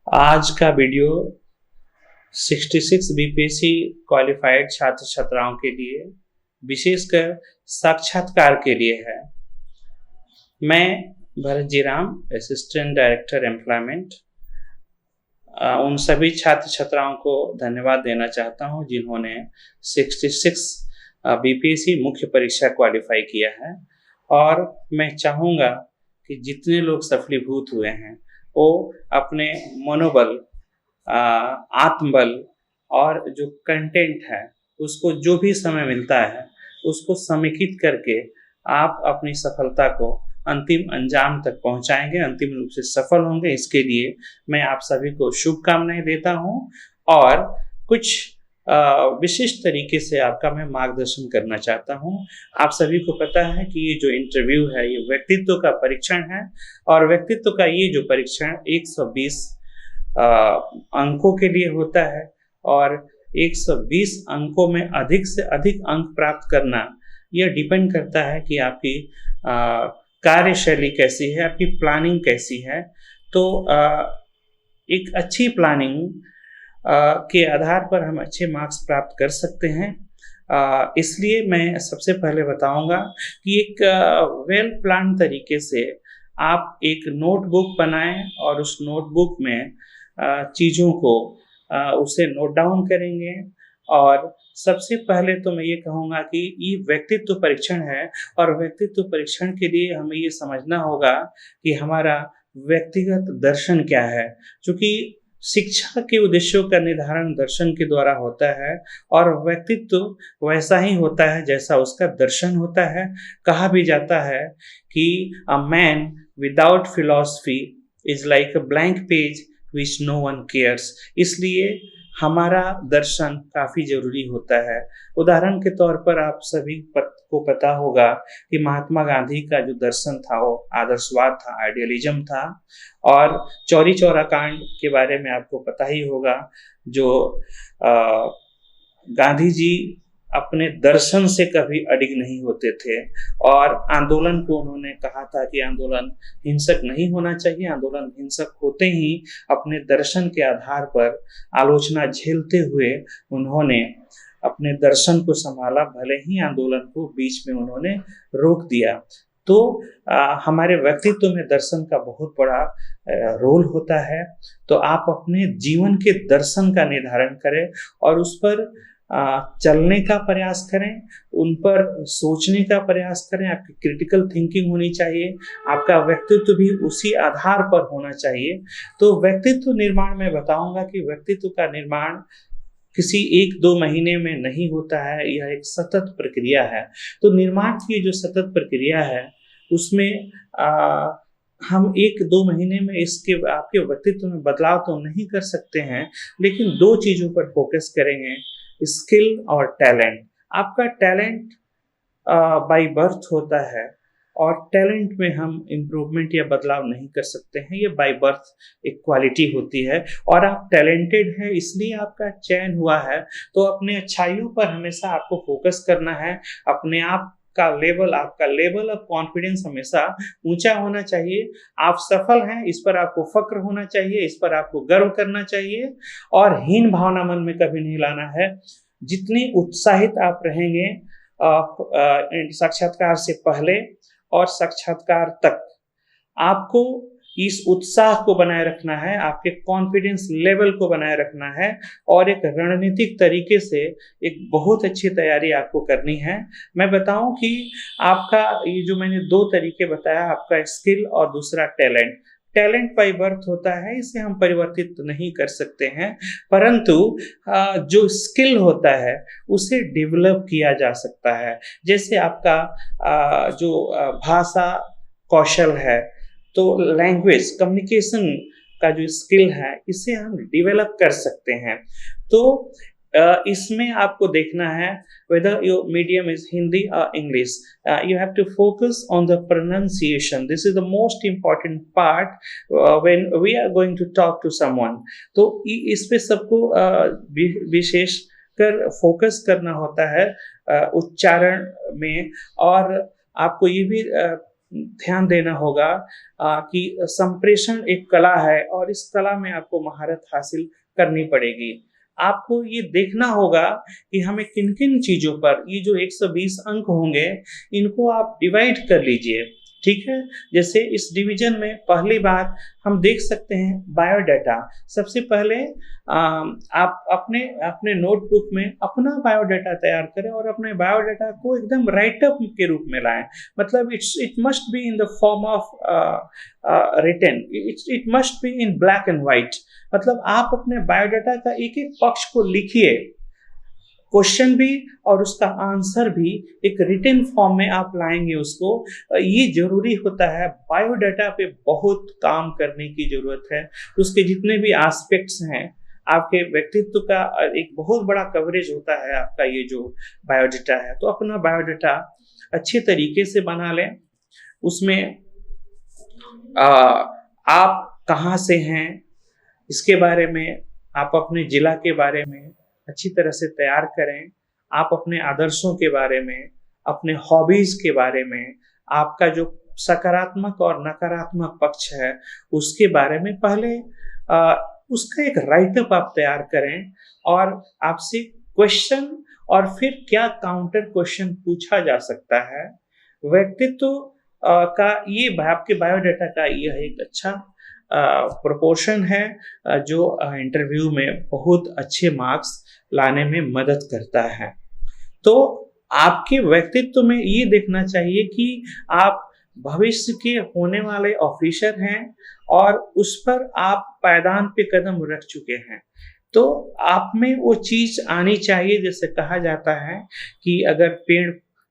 आज का video 66 BPSC qualified छात्र छात्राओं के लिए विशेषकर साक्षात्कार के लिए है। मैं Bharat ji Ram, assistant director employment, उन सभी छात्र छात्राओं को धन्यवाद देना चाहता हूं जिन्होंने 66 बीपीएससी मुख्य परीक्षा क्वालिफाई किया है। और मैं चाहूँगा कि जितने लोग सफलीभूत हुए हैं वो अपने मनोबल, आत्मबल और जो कंटेंट है उसको जो भी समय मिलता है उसको समेकित करके आप अपनी सफलता को अंतिम अंजाम तक पहुंचाएंगे, अंतिम रूप से सफल होंगे। इसके लिए मैं आप सभी को शुभकामनाएं देता हूं और कुछ विशिष्ट तरीके से आपका मैं मार्गदर्शन करना चाहता हूं। आप सभी को पता है कि ये जो इंटरव्यू है ये व्यक्तित्व का परीक्षण है और व्यक्तित्व का ये जो परीक्षण 120 अंकों के लिए होता है और 120 अंकों में अधिक से अधिक अंक प्राप्त करना यह डिपेंड करता है कि आपकी कार्यशैली कैसी है, आपकी प्लानिंग कैसी है। तो एक अच्छी प्लानिंग के आधार पर हम अच्छे मार्क्स प्राप्त कर सकते हैं। इसलिए मैं सबसे पहले बताऊंगा कि एक वेल प्लान तरीके से आप एक नोटबुक बनाएं और उस नोटबुक में चीज़ों को उसे नोट डाउन करेंगे। और सबसे पहले तो मैं ये कहूँगा कि ये व्यक्तित्व परीक्षण है और व्यक्तित्व परीक्षण के लिए हमें ये समझना होगा कि हमारा व्यक्तिगत दर्शन क्या है, क्योंकि शिक्षा के उद्देश्यों का निर्धारण दर्शन के द्वारा होता है और व्यक्तित्व वैसा ही होता है जैसा उसका दर्शन होता है। कहा भी जाता है कि a man without philosophy is like a blank page which no one cares. इसलिए हमारा दर्शन काफ़ी जरूरी होता है। उदाहरण के तौर पर आप सभी को पता होगा कि महात्मा गांधी का जो दर्शन था वो आदर्शवाद था, आइडियलिज्म था। और चौरी चौरा कांड के बारे में आपको पता ही होगा, जो गांधी जी अपने दर्शन से कभी अडिग नहीं होते थे और आंदोलन को उन्होंने कहा था कि आंदोलन हिंसक नहीं होना चाहिए। आंदोलन हिंसक होते ही अपने दर्शन के आधार पर आलोचना झेलते हुए उन्होंने अपने दर्शन को संभाला, भले ही आंदोलन को बीच में उन्होंने रोक दिया। तो हमारे व्यक्तित्व में दर्शन का बहुत बड़ा रोल होता है। तो आप अपने जीवन के दर्शन का निर्धारण करें और उस पर चलने का प्रयास करें, उन पर सोचने का प्रयास करें। आपकी क्रिटिकल थिंकिंग होनी चाहिए, आपका व्यक्तित्व भी उसी आधार पर होना चाहिए। तो व्यक्तित्व निर्माण में बताऊंगा कि व्यक्तित्व का निर्माण किसी 1-2 महीने में नहीं होता है, यह एक सतत प्रक्रिया है। तो निर्माण की जो सतत प्रक्रिया है उसमें हम 1-2 महीने में इसके आपके व्यक्तित्व में बदलाव तो नहीं कर सकते हैं, लेकिन 2 चीज़ों पर फोकस करेंगे, स्किल और टैलेंट। आपका टैलेंट बाय बर्थ होता है और टैलेंट में हम इम्प्रूवमेंट या बदलाव नहीं कर सकते हैं, ये बाय बर्थ एक क्वालिटी होती है। और आप टैलेंटेड हैं इसलिए आपका चयन हुआ है। तो अपने अच्छाइयों पर हमेशा आपको फोकस करना है। अपने आप का लेवल, आपका लेवल ऑफ कॉन्फिडेंस हमेशा ऊंचा होना चाहिए। आप सफल हैं इस पर आपको फक्र होना चाहिए, इस पर आपको गर्व करना चाहिए और हीन भावना मन में कभी नहीं लाना है। जितनी उत्साहित आप रहेंगे साक्षात्कार से पहले और साक्षात्कार तक, आपको इस उत्साह को बनाए रखना है, आपके कॉन्फिडेंस लेवल को बनाए रखना है और एक रणनीतिक तरीके से एक बहुत अच्छी तैयारी आपको करनी है। मैं बताऊं कि आपका ये जो मैंने 2 तरीके बताया, आपका स्किल और दूसरा टैलेंट। टैलेंट बाय बर्थ होता है, इसे हम परिवर्तित नहीं कर सकते हैं, परंतु जो स्किल होता है उसे डेवलप किया जा सकता है। जैसे आपका जो भाषा कौशल है, तो लैंग्वेज कम्युनिकेशन का जो स्किल है इसे हम डेवलप कर सकते हैं। तो इसमें आपको देखना है whether your medium is Hindi or English, you have to focus on the pronunciation. This is the most important part when we are going to talk to someone. तो इस पे सबको विशेष कर फोकस करना होता है उच्चारण में। और आपको ये भी ध्यान देना होगा कि संप्रेषण एक कला है और इस कला में आपको महारत हासिल करनी पड़ेगी। आपको ये देखना होगा कि हमें किन-किन चीज़ों पर ये जो 120 अंक होंगे, इनको आप डिवाइड कर लीजिए, ठीक है? जैसे इस डिवीज़न में पहली बात हम देख सकते हैं बायोडाटा। सबसे पहले आप अपने अपने नोटबुक में अपना बायोडाटा तैयार करें और अपने बायोडाटा को एकदम राइट अप के रूप में लाएँ। मतलब it must be in the form of written, it must be in black and white. मतलब आप अपने बायोडाटा का एक-एक पक्ष को लिखिए, क्वेश्चन भी और उसका आंसर भी एक रिटन फॉर्म में आप लाएंगे उसको। ये जरूरी होता है, बायोडाटा पे बहुत काम करने की जरूरत है। उसके जितने भी एस्पेक्ट्स हैं, आपके व्यक्तित्व का एक बहुत बड़ा कवरेज होता है आपका ये जो बायोडाटा है। तो अपना बायोडाटा अच्छे तरीके से बना लें। उसमें आप कहाँ से हैं इसके बारे में, आप अपने जिला के बारे में अच्छी तरह से तैयार करें। आप अपने आदर्शों के बारे में, अपने हॉबीज के बारे में, आपका जो सकारात्मक और नकारात्मक पक्ष है उसके बारे में पहले उसका एक राइटअप आप तैयार करें और आपसे क्वेश्चन और फिर क्या काउंटर क्वेश्चन पूछा जा सकता है। व्यक्तित्व का ये आपके बायोडाटा का यह एक अच्छा प्रोपोर्शन है जो इंटरव्यू में बहुत अच्छे मार्क्स लाने में मदद करता है। तो आपके व्यक्तित्व में ये देखना चाहिए कि आप भविष्य के होने वाले ऑफिसर हैं और उस पर आप पायदान पे कदम रख चुके हैं। तो आप में वो चीज आनी चाहिए, जैसे कहा जाता है कि अगर पेड़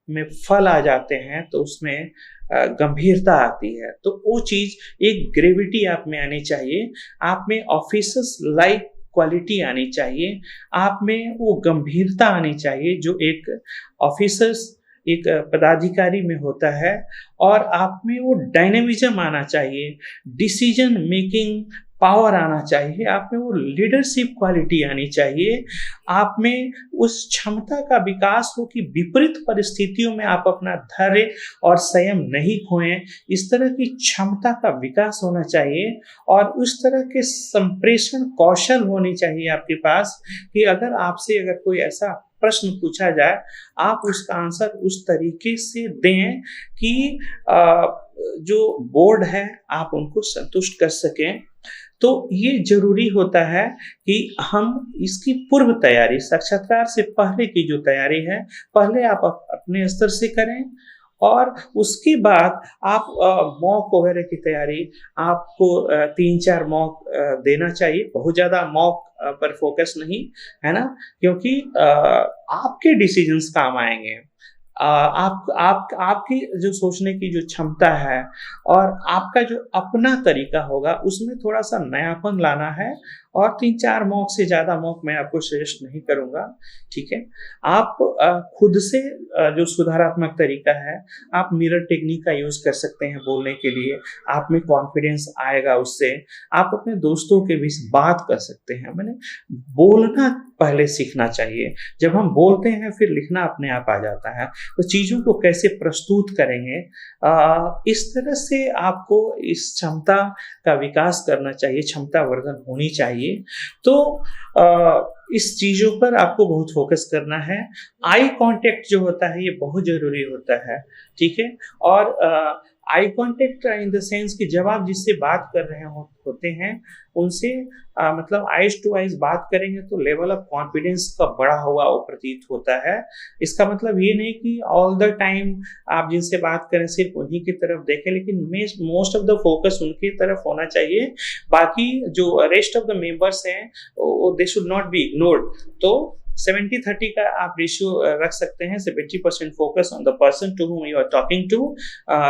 में फल आ जाते हैं तो उसमें गंभीरता आती है। तो वो चीज एक ग्रेविटी आप में आनी चाहिए, आप में ऑफिसर्स लाइक क्वालिटी आनी चाहिए, आप में वो गंभीरता आनी चाहिए जो एक ऑफिसर्स एक पदाधिकारी में होता है। और आप में वो डायनेमिज्म आना चाहिए, डिसीजन मेकिंग पावर आना चाहिए, आप में वो लीडरशिप क्वालिटी आनी चाहिए, आप में उस क्षमता का विकास हो कि विपरीत परिस्थितियों में आप अपना धैर्य और संयम नहीं खोएं। इस तरह की क्षमता का विकास होना चाहिए और उस तरह के संप्रेषण कौशल होनी चाहिए आपके पास कि अगर आपसे अगर कोई ऐसा प्रश्न पूछा जाए, आप उसका आंसर उस तरीके से दें कि जो बोर्ड है आप उनको संतुष्ट कर सकें। तो ये जरूरी होता है कि हम इसकी पूर्व तैयारी, साक्षात्कार से पहले की जो तैयारी है, पहले आप अपने स्तर से करें और उसके बाद आप मॉक वगैरह की तैयारी, आपको 3-4 मॉक देना चाहिए। बहुत ज़्यादा मॉक पर फोकस नहीं, है ना, क्योंकि आपके डिसीजंस काम आएंगे। आपकी जो सोचने की जो क्षमता है और आपका जो अपना तरीका होगा उसमें थोड़ा सा नयापन लाना है। और 3-4 मॉक से ज़्यादा मॉक मैं आपको सजेस्ट नहीं करूँगा, ठीक है। आप खुद से जो सुधारात्मक तरीका है, आप मिरर टेक्निक का यूज़ कर सकते हैं बोलने के लिए, आप में कॉन्फिडेंस आएगा उससे। आप अपने दोस्तों के बीच बात कर सकते हैं। मैंने बोलना पहले सीखना चाहिए, जब हम बोलते हैं फिर लिखना अपने आप आ जाता है। तो चीज़ों को कैसे प्रस्तुत करेंगे, इस तरह से आपको इस क्षमता का विकास करना चाहिए, क्षमता वर्धन होनी चाहिए। तो इस चीज़ों पर आपको बहुत फोकस करना है। आई कांटेक्ट जो होता है ये बहुत जरूरी होता है, ठीक है। और eye contact in the sense कि जब आप जिससे बात कर रहे होते हैं उनसे मतलब आइज टू आइज बात करेंगे तो लेवल ऑफ कॉन्फिडेंस का बढ़ा हुआ वो प्रतीत होता है। इसका मतलब ये नहीं कि ऑल द टाइम आप जिनसे बात करें सिर्फ उन्हीं की तरफ देखें, लेकिन मोस्ट ऑफ द फोकस उनकी तरफ होना चाहिए। बाकी जो रेस्ट ऑफ द मेंबर्स हैं they should not be ignored. तो 70-30 का आप रेशियो रख सकते हैं। 70% focus on the person to whom you are talking to,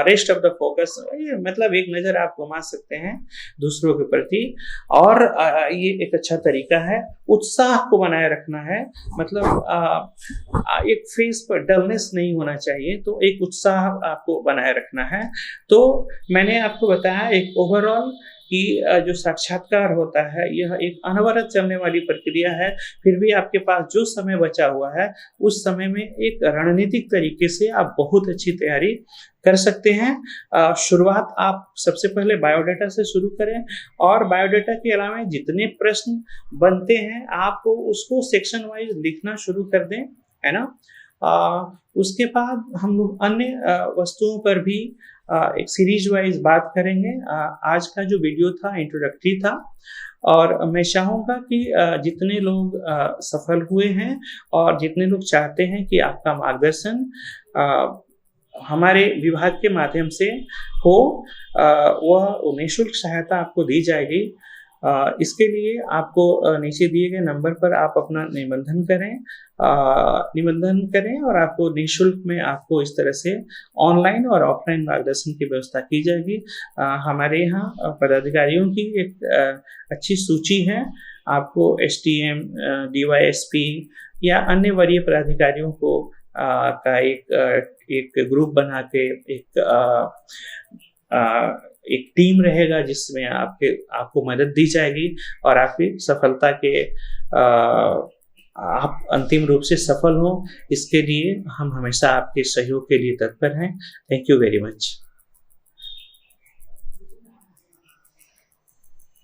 rest of the focus मतलब एक नज़र आप घुमा सकते हैं दूसरों के प्रति। और ये एक अच्छा तरीका है। उत्साह को बनाए रखना है, मतलब एक फेस पर डलनेस नहीं होना चाहिए, तो एक उत्साह आपको बनाए रखना है। तो मैंने आपको बताया एक ओवरऑल कि जो साक्षात्कार होता है यह एक अनवरत चलने वाली प्रक्रिया है। फिर भी आपके पास जो समय बचा हुआ है उस समय में एक रणनीतिक तरीके से आप बहुत अच्छी तैयारी कर सकते हैं। शुरुआत आप सबसे पहले बायोडाटा से शुरू करें और बायोडाटा के अलावा जितने प्रश्न बनते हैं आप उसको सेक्शन वाइज लिखना शुरू कर दें, है ना। उसके बाद हम लोग अन्य वस्तुओं पर भी एक सीरीज वाइज बात करेंगे। आज का जो वीडियो था इंट्रोडक्टरी था और मैं चाहूँगा कि जितने लोग सफल हुए हैं और जितने लोग चाहते हैं कि आपका मार्गदर्शन हमारे विभाग के माध्यम से हो, वह निःशुल्क सहायता आपको दी जाएगी। इसके लिए आपको नीचे दिए गए नंबर पर आप अपना निबंधन करें और आपको निःशुल्क में आपको इस तरह से ऑनलाइन और ऑफलाइन मार्गदर्शन की व्यवस्था की जाएगी। हमारे यहाँ पदाधिकारियों की एक अच्छी सूची है। आपको STM, DYSP या अन्य वरीय पदाधिकारियों को का एक ग्रुप बना के एक टीम रहेगा जिसमें आपको मदद दी जाएगी और आपकी सफलता के आप अंतिम रूप से सफल हो, इसके लिए हम हमेशा आपके सहयोग के लिए तत्पर हैं। Thank you very much.